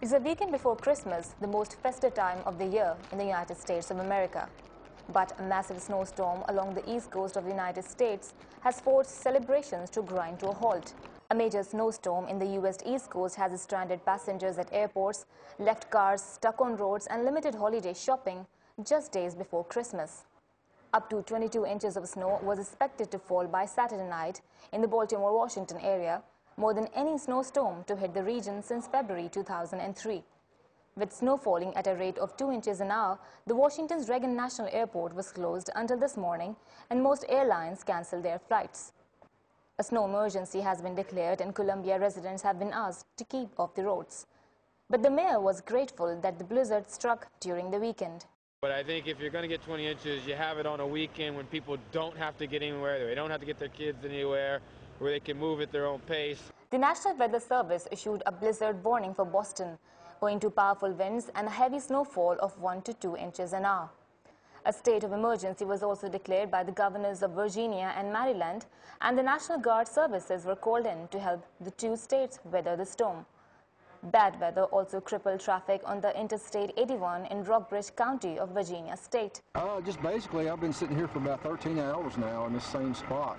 It's a weekend before Christmas, the most festive time of the year in the United States of America. But a massive snowstorm along the east coast of the United States has forced celebrations to grind to a halt. A major snowstorm in the U.S. East Coast has stranded passengers at airports, left cars stuck on roads and limited holiday shopping just days before Christmas. Up to 22 inches of snow was expected to fall by Saturday night in the Baltimore-Washington area, more than any snowstorm to hit the region since February 2003. With snow falling at a rate of 2 inches an hour, the Washington's Reagan National Airport was closed until this morning and most airlines cancelled their flights. A snow emergency has been declared and Columbia residents have been asked to keep off the roads. But the mayor was grateful that the blizzard struck during the weekend. But I think if you're going to get 20 inches, you have it on a weekend when people don't have to get anywhere, they don't have to get their kids anywhere, where they can move at their own pace. The National Weather Service issued a blizzard warning for Boston, owing to powerful winds and a heavy snowfall of 1 to 2 inches an hour. A state of emergency was also declared by the governors of Virginia and Maryland, and the National Guard services were called in to help the two states weather the storm. Bad weather also crippled traffic on the Interstate 81 in Rockbridge County of Virginia State. Just basically, I've been sitting here for about 13 hours now in this same spot.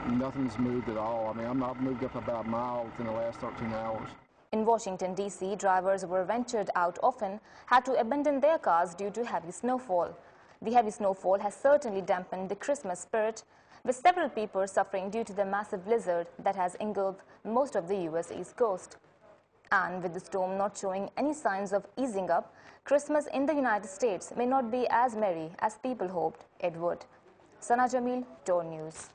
Nothing's moved at all. I mean, I've moved up about a mile within the last 13 hours. In Washington, D.C., drivers who were ventured out often had to abandon their cars due to heavy snowfall. The heavy snowfall has certainly dampened the Christmas spirit, with several people suffering due to the massive blizzard that has engulfed most of the U.S. East Coast. And with the storm not showing any signs of easing up, Christmas in the United States may not be as merry as people hoped it would. Sana Jamil, DawnNews.